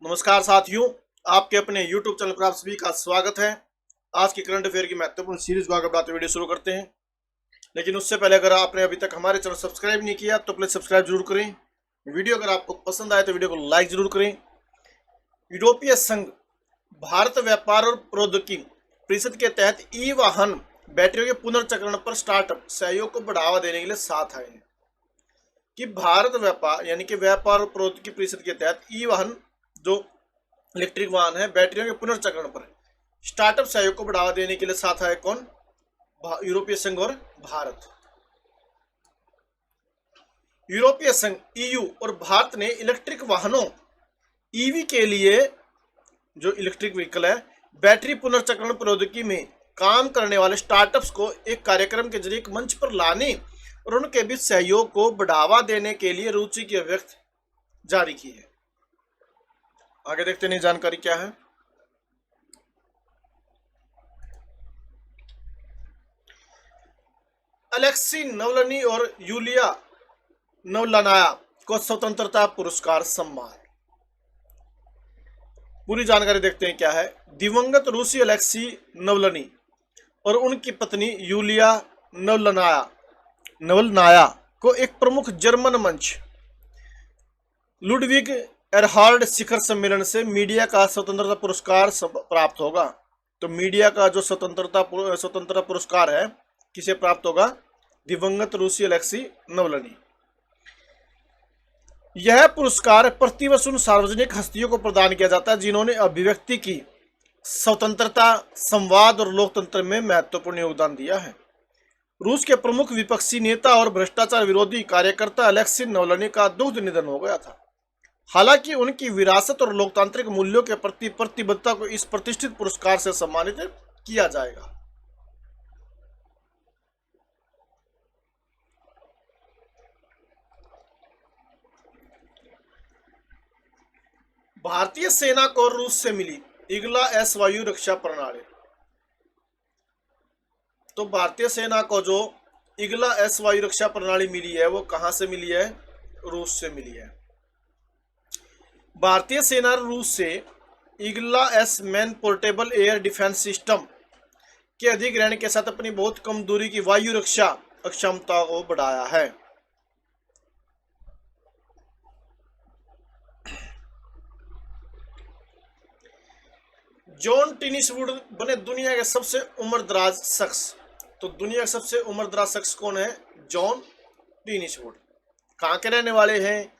नमस्कार साथियों, आपके अपने YouTube चैनल पर आप सभी का स्वागत है। आज की करंट अफेयर की महत्वपूर्ण सीरीज को आगे बढ़ाते वीडियो शुरू करते हैं। लेकिन उससे पहले अगर आपने अभी तक हमारे चैनल सब्सक्राइब नहीं किया तो प्लीज सब्सक्राइब जरूर करें। वीडियो अगर आपको पसंद आए तो वीडियो को लाइक जरूर करें। यूरोपीय संघ भारत व्यापार और प्रौद्योगिकी परिषद के तहत ई वाहन बैटरियों के पुनर्चक्रण पर स्टार्टअप सहयोग को बढ़ावा देने के लिए साथ आए हैं। कि भारत व्यापार यानी कि व्यापार और प्रौद्योगिकी परिषद के तहत ई वाहन जो इलेक्ट्रिक वाहन है बैटरियों के पुनर्चक्रण पर स्टार्टअप सहयोग को बढ़ावा देने के लिए साथ आए कौन? यूरोपीय संघ और भारत। यूरोपीय संघ ईयू और भारत ने इलेक्ट्रिक वाहनों ईवी के लिए जो इलेक्ट्रिक व्हीकल है बैटरी पुनर्चक्रण प्रौद्योगिकी में काम करने वाले स्टार्टअप्स को एक कार्यक्रम के जरिए एक मंच पर लाने और उनके बीच सहयोग को बढ़ावा देने के लिए रुचि की अभिव्यक्ति जारी की है। आगे देखते हैं जानकारी क्या है। अलेक्सी नवलनी और यूलिया नवलनाया को स्वतंत्रता पुरस्कार सम्मान। पूरी जानकारी देखते हैं क्या है। दिवंगत रूसी अलेक्सी नवलनी और उनकी पत्नी यूलिया नवलनाया को एक प्रमुख जर्मन मंच लुडविग एरहार्ड शिखर सम्मेलन से मीडिया का स्वतंत्रता पुरस्कार प्राप्त होगा। तो मीडिया का जो स्वतंत्रता पुरस्कार है किसे प्राप्त होगा? दिवंगत रूसी अलेक्सी नवलनी। यह पुरस्कार प्रतिवर्ष उन सार्वजनिक हस्तियों को प्रदान किया जाता है जिन्होंने अभिव्यक्ति की स्वतंत्रता, संवाद और लोकतंत्र में महत्वपूर्ण योगदान दिया है। रूस के प्रमुख विपक्षी नेता और भ्रष्टाचार विरोधी कार्यकर्ता अलेक्सी नवलनी का दुर्द निधन हो गया था। हालांकि उनकी विरासत और लोकतांत्रिक मूल्यों के प्रति प्रतिबद्धता को इस प्रतिष्ठित पुरस्कार से सम्मानित किया जाएगा। भारतीय सेना को रूस से मिली ईगला एस वायु रक्षा प्रणाली। तो भारतीय सेना को जो ईगला एस वायु रक्षा प्रणाली मिली है वो कहां से मिली है? रूस से मिली है। भारतीय सेना रूस से Igla S man portable air defence system के अधिग्रहण के साथ अपनी बहुत कम दूरी की वायु रक्षा क्षमता को बढ़ाया है। जॉन टिनिसवुड बने दुनिया के सबसे उम्रदराज शख्स। तो दुनिया के सबसे उम्रदराज शख्स कौन है? जॉन टिनिसवुड। कहाँ के रहने वाले हैं,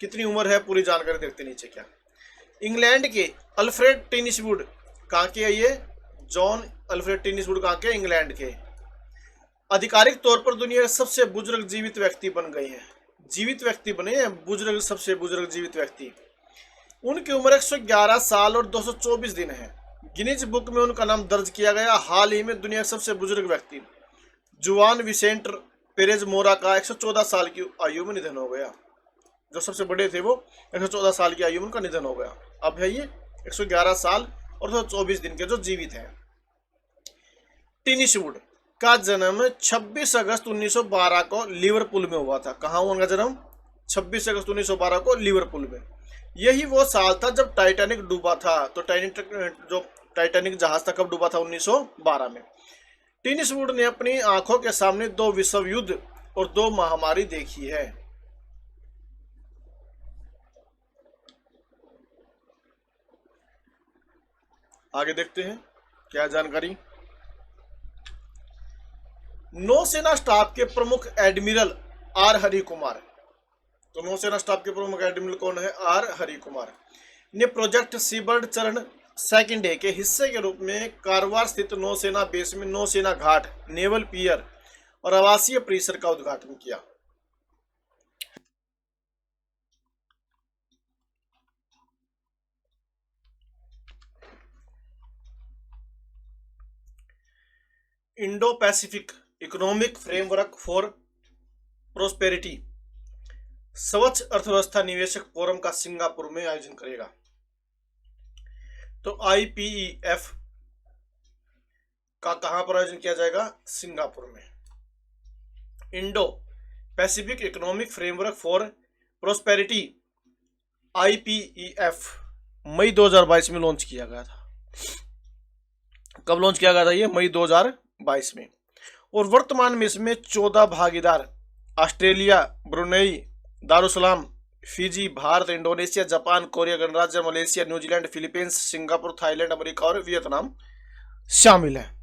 कितनी उम्र है, पूरी जानकारी देखते नीचे क्या। इंग्लैंड के अल्फ्रेड टिनिसवुड कहाँ के है ये? जॉन अल्फ्रेड टिनिसवुड कहाँ के? इंग्लैंड के। आधिकारिक तौर पर दुनिया के सबसे बुजुर्ग जीवित व्यक्ति बन गए हैं। जीवित व्यक्ति बने हैं बुजुर्ग, सबसे बुजुर्ग जीवित व्यक्ति। उनकी उम्र 111 साल और 224 दिन है। गिनीज बुक में उनका नाम दर्ज किया गया। हाल ही में दुनिया के सबसे बुजुर्ग व्यक्ति जुआन विसेंट पेरेज मोरा का 114 साल की आयु में निधन हो गया। जो सबसे बड़े थे वो 114 साल की आयु में उनका निधन हो गया। अब है ये 111 साल और 224 दिन के जो जीवित हैं। टिनिसवुड का जन्म 26 अगस्त 1912 को लिवरपूल में हुआ था। कहाँ हुआ उनका जन्म? 26 अगस्त 1912 को लिवरपूल में। यही वो साल था जब टाइटैनिक डूबा था। तो टाइटैनिक जहाज था कब डूबा था? 1912 में। टिनिसवुड ने अपनी आंखों के सामने 2 विश्व युद्ध और 2 महामारी देखी है। आगे देखते हैं क्या जानकारी। नौसेना स्टाफ के प्रमुख एडमिरल आर हरि कुमार। तो नौसेना स्टाफ के प्रमुख एडमिरल कौन है? आर हरि कुमार ने प्रोजेक्ट सीबर्ड चरण सेकंड डे के हिस्से के रूप में कारवार स्थित नौसेना बेस में नौसेना घाट, नेवल पियर और आवासीय परिसर का उद्घाटन किया। Indo Pacific economic framework for prosperity स्वच्छ अर्थव्यवस्था निवेशक फोरम का सिंगापुर में आयोजन करेगा। तो IPEF का कहां पर आयोजन किया जाएगा? सिंगापुर में। Indo Pacific economic framework for prosperity IPEF मई 2022 में लॉन्च किया गया था। कब लॉन्च किया गया था ये? मई 2022 में। और वर्तमान में इसमें 14 भागीदार Australia, Brunei, Darussalam, Fiji, Bharat, Indonesia, Japan, Korea गणराज्य, Malaysia, New Zealand, Philippines, Singapore, Thailand, America और वियतनाम शामिल है।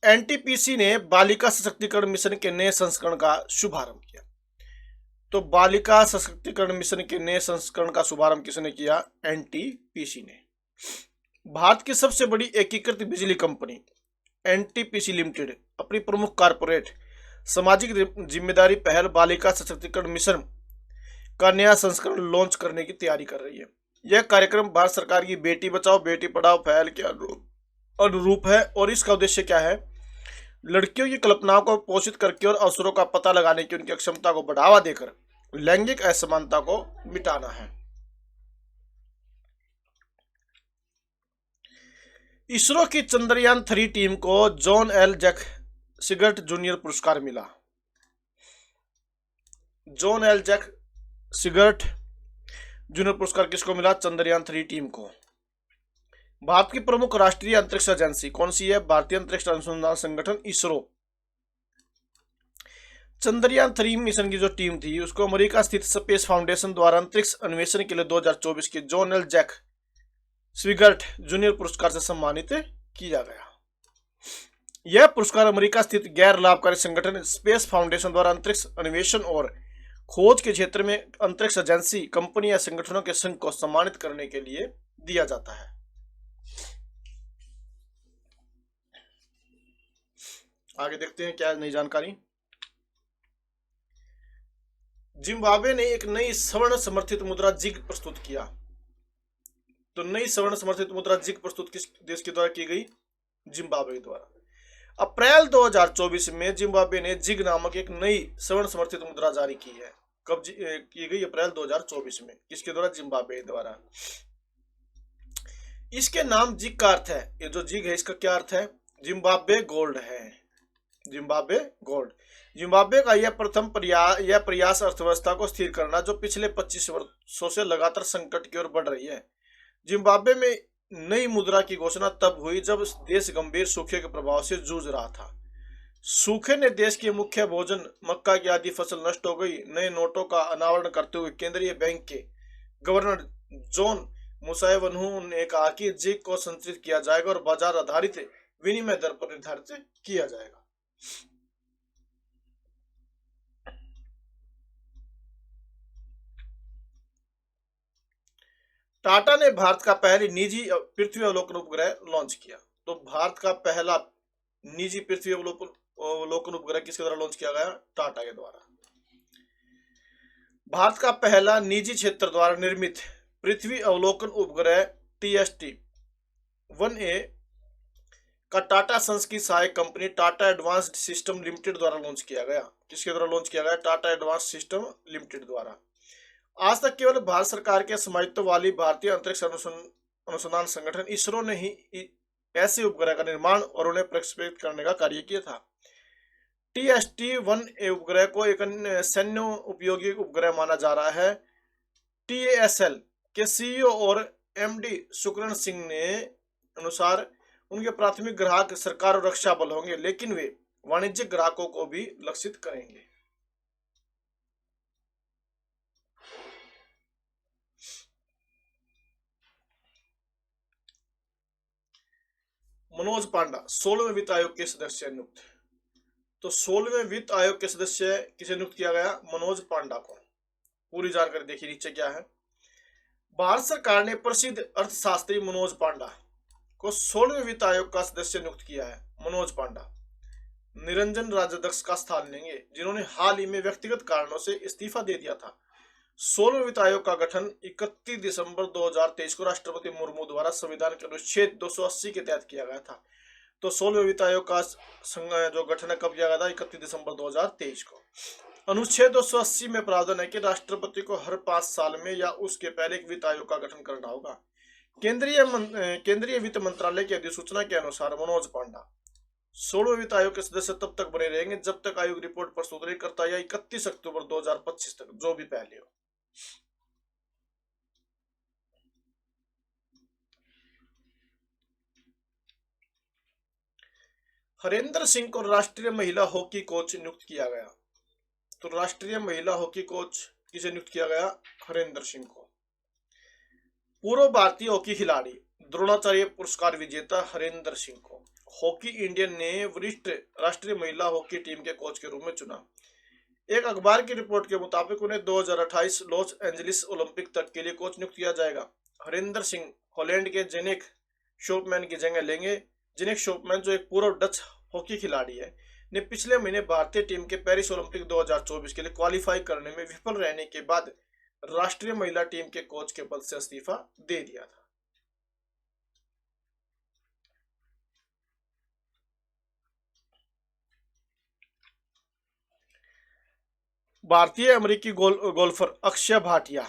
एनटीपीसी ने बालिका सशक्तिकरण मिशन के नए संस्करण का शुभारंभ किया। तो बालिका सशक्तिकरण मिशन के नए संस्करण का शुभारंभ किसने किया? एनटीपीसी ने। भारत की सबसे बड़ी एकीकृत बिजली कंपनी एनटीपीसी लिमिटेड अपनी प्रमुख कारपोरेट सामाजिक जिम्मेदारी पहल बालिका सशक्तिकरण मिशन का नया संस्करण लॉन्च करने की तैयारी कर रही है। यह कार्यक्रम भारत सरकार की बेटी बचाओ बेटी पढ़ाओ पहल के अनुरूप है और इसका उद्देश्य क्या है? लड़कियों की कल्पनाओं को पोषित करके और अवसरों का पता लगाने की उनकी क्षमता को बढ़ावा देकर लैंगिक असमानता को मिटाना है। इसरो की चंद्रयान 3 टीम को जॉन एल जैक सिगर्ट जूनियर पुरस्कार मिला। जॉन एल जैक सिगर्ट जूनियर पुरस्कार किसको मिला? चंद्रयान 3 टीम को। भारत की प्रमुख राष्ट्रीय अंतरिक्ष एजेंसी कौन सी है? भारतीय अंतरिक्ष अनुसंधान संगठन इसरो। चंद्रयान 3 मिशन की जो टीम थी उसको अमेरिका स्थित स्पेस फाउंडेशन द्वारा अंतरिक्ष अन्वेषण के लिए 2024 के जॉन एल जैक स्विगर्ट जूनियर पुरस्कार से सम्मानित किया गया। यह पुरस्कार अमेरिका स्थित गैर लाभकारी संगठन स्पेस फाउंडेशन द्वारा अंतरिक्ष अन्वेषण और खोज के क्षेत्र में अंतरिक्ष एजेंसी, कंपनी या संगठनों के संघ को सम्मानित करने के लिए दिया जाता है। आगे देखते हैं क्या नई जानकारी। जिम्बाब्वे ने एक नई स्वर्ण समर्थित मुद्रा जिग प्रस्तुत किया। तो नई स्वर्ण समर्थित मुद्रा जिग प्रस्तुत किस देश के द्वारा की गई? जिम्बाब्वे द्वारा। अप्रैल 2024 में जिम्बाब्वे ने जिग नामक एक नई स्वर्ण समर्थित मुद्रा जारी की है। कब की गई? अप्रैल 2024 में। किसके द्वारा? जिम्बाब्वे द्वारा। इसके नाम जिग का अर्थ है, ये जो जिग है इसका क्या अर्थ है? जिम्बाब्वे गोल्ड है। Zimbabwe gold. जिम्बाब्वे का यह प्रयास अर्थव्यवस्था को स्थिर करना जो पिछले 25 वर्षों से लगातार संकट की ओर बढ़ रही है। जिम्बाब्वे में नई मुद्रा की घोषणा तब हुई जब देश गंभीर सूखे के प्रभाव से जूझ रहा था। सूखे ने देश के मुख्य भोजन मक्का की आदि फसल नष्ट हो गई। नए नोटों का अनावरण करते हुए केंद्रीय बैंक के गवर्नर जॉन मुसायवनहू ने कहा कि जिग को संचित किया जाएगा और बाजार आधारित विनिमय दर पर निर्धारित किया जाएगा। टाटा ने भारत का पहली निजी पृथ्वी अवलोकन उपग्रह लॉन्च किया। तो भारत का पहला निजी पृथ्वी अवलोकन उपग्रह किसके द्वारा लॉन्च किया गया? टाटा के द्वारा। भारत का पहला निजी क्षेत्र द्वारा निर्मित पृथ्वी अवलोकन उपग्रह TST-1A का टाटा सन्स की सहायक company Tata advanced system limited द्वारा लॉन्च किया गया। किसके द्वारा लॉन्च किया गया? टाटा एडवांस्ड सिस्टम लिमिटेड द्वारा। आज तक केवल भारत सरकार के स्वामित्व वाली भारतीय अंतरिक्ष अनुसंधान संगठन इसरो ने ही ऐसे उपग्रह का निर्माण और उन्हें प्रक्षेपित करने का कार्य किया था। TST-1A उपग्रह को एक अन्य सैन्य उपयोगी उपग्रह माना जा रहा है। TASL के CEO और MD सुकरण सिंह ने अनुसार उनके प्राथमिक ग्राहक सरकार और रक्षा बल होंगे, लेकिन वे वाणिज्यिक ग्राहकों को भी लक्षित करेंगे। मनोज पांडा 16वें वित्त आयोग के सदस्य नियुक्त। तो 16वें वित्त आयोग के सदस्य किसे नियुक्त किया गया? मनोज पांडा को। पूरी जानकारी देखिए नीचे क्या है। भारत सरकार ने प्रसिद्ध अर्थशास्त्री मनोज पांडा को 16वें वित्त आयोग का सदस्य नियुक्त किया है। मनोज पांडा निरंजन राजाध्यक्ष का स्थान लेंगे, जिन्होंने हाल ही में व्यक्तिगत कारणों से इस्तीफा दे दिया था। 16वें वित्त आयोग का गठन 31 दिसंबर 2023 को राष्ट्रपति मुर्मू द्वारा संविधान के अनुच्छेद 280 के तहत किया गया था। तो 16वें वित्त आयोग का जो गठन कब किया गया था? 31 दिसंबर 2023 को। अनुच्छेद 280 में प्रावधान है कि राष्ट्रपति को हर 5 साल में या उसके पहले एक वित्त आयोग का गठन करना होगा। केंद्रीय वित्त मंत्रालय की अधिसूचना के अनुसार मनोज पांडा 16वें वित्त आयोग के सदस्य तब तक बने रहेंगे जब तक आयोग रिपोर्ट प्रस्तुत नहीं करता या 31 अक्टूबर 2025 तक, जो भी पहले हो। हरेंद्र सिंह को राष्ट्रीय महिला हॉकी कोच नियुक्त किया गया। तो राष्ट्रीय महिला हॉकी कोच किसे नियुक्त किया गया? हरेंद्र सिंह को। पूर्व भारतीय हॉकी खिलाड़ी, द्रोणाचार्य पुरस्कार विजेता हरेंद्र सिंह को हॉकी इंडिया ने वरिष्ठ राष्ट्रीय महिला हॉकी टीम के कोच के रूप में चुना। एक अखबार की रिपोर्ट के मुताबिक उन्हें 2028 लॉस एंजलिस ओलंपिक तक के लिए कोच नियुक्त किया जाएगा। हरेंद्र सिंह हॉलैंड के जेनिक शोपमैन की जगह लेंगे। जेनिक शोपमैन, जो एक पूर्व डच हॉकी खिलाड़ी है, ने पिछले महीने भारतीय टीम के पेरिस ओलंपिक 2024 के लिए क्वालिफाई करने में विफल रहने के बाद राष्ट्रीय महिला टीम के कोच के पद से इस्तीफा दे दिया था। भारतीय अमेरिकी गोल्फर अक्षय भाटिया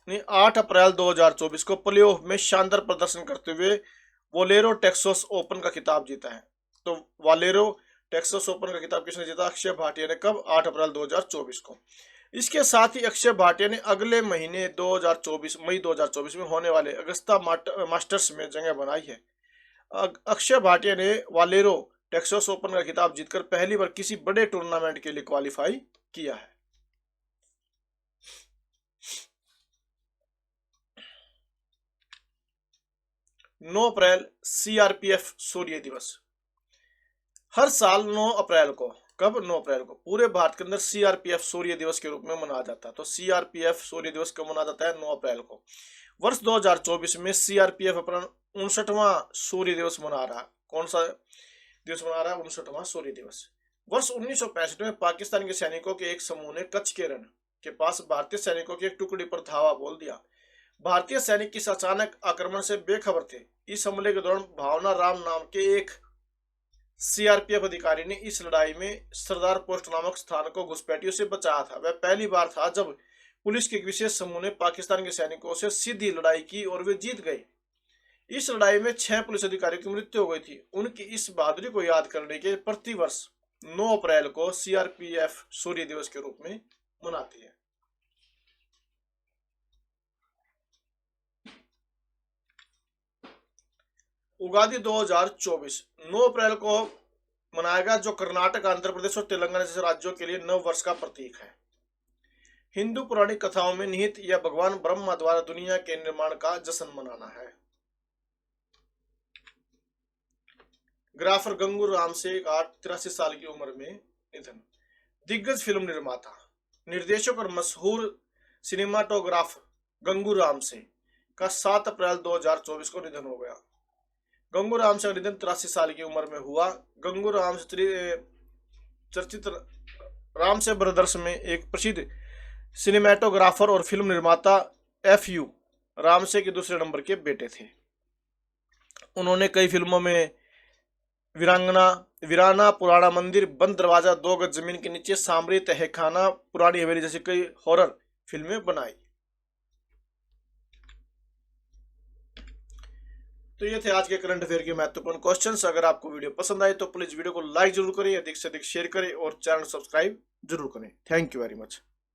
ने 8 अप्रैल 2024 को प्लेऑफ में शानदार प्रदर्शन करते हुए वोलेरो टेक्सास ओपन का खिताब जीता है। तो वोलेरो टेक्सास ओपन का खिताब किसने जीता? अक्षय भाटिया ने। कब? 8 अप्रैल 2024 को। इसके साथ ही अक्षय भाटिया ने अगले महीने मई 2024 में होने वाले अगस्ता मास्टर्स में जगह बनाई है। अक्षय भाटिया ने वोलेरो टेक्सास ओपन का खिताब जीतकर पहली बार किसी बड़े टूर्नामेंट के लिए क्वालिफाई किया है। 9 अप्रैल सीआरपीएफ शौर्य दिवस। हर साल 9 अप्रैल को, कब? 9 अप्रैल को पूरे भारत के अंदर सीआरपीएफ शौर्य दिवस के रूप में मनाया जाता है। तो सीआरपीएफ शौर्य दिवस कब मनाया जाता है? 9 अप्रैल को। वर्ष 2024 में सीआरपीएफ अपना 59वां शौर्य दिवस मना रहा है। कौन सा दिवस मना रहा है? 59वां शौर्य दिवस। वर्ष 1965 में पाकिस्तान के सैनिकों के एक समूह ने कच्छ के रण के पास भारतीय सैनिकों की एक टुकड़ी पर धावा बोल दिया। भारतीय सैनिक इस अचानक आक्रमण से बेखबर थे। इस हमले के दौरान भावना राम नाम के एक सीआरपीएफ अधिकारी ने इस लड़ाई में सरदार पोस्ट नामक स्थान को घुसपैठियों से बचाया था। वह पहली बार था जब पुलिस के एक विशेष समूह ने पाकिस्तान के सैनिकों से सीधी लड़ाई की और वे जीत गए। इस लड़ाई में 6 पुलिस अधिकारियों की मृत्यु हो गई थी। उनकी इस बहादुरी को याद करने के प्रतिवर्ष 9 अप्रैल को सीआरपीएफ शौर्य दिवस के रूप में मनाती है। उगादी 2024 9 अप्रैल को मनाएगा, जो कर्नाटक, आंध्र प्रदेश और तेलंगाना जैसे राज्यों के लिए नव वर्ष का प्रतीक है। हिंदू पौराणिक कथाओं में निहित यह भगवान ब्रह्मा द्वारा दुनिया के निर्माण का जश्न मनाना है। ग्राफर गंगू राम से 83 साल की उम्र में निधन। दिग्गज फिल्म निर्माता, निर्देशक और मशहूर सिनेमाटोग्राफर गंगू राम से का 7 अप्रैल 2024 को निधन हो गया। गंगू राम से का निधन 83 साल की उम्र में हुआ। गंगू राम से चर्चित राम से ब्रदर्स में एक प्रसिद्ध सिनेमाटोग्राफर और फिल्म निर्माता एफ.यू. रामसे के दूसरे नंबर के बेटे थे। उन्होंने कई फिल्मों में वीराना, पुराना मंदिर, बंद दरवाजा, 2 गज जमीन के नीचे, सांबरी, तहखाना, पुरानी हवेली जैसी कई हॉरर फिल्में बनाई। तो ये थे आज के करंट अफेयर के महत्वपूर्ण क्वेश्चंस। अगर आपको वीडियो पसंद आए तो प्लीज वीडियो को लाइक जरूर करें, अधिक से अधिक शेयर करें और चैनल सब्सक्राइब जरूर करें। Thank you very much.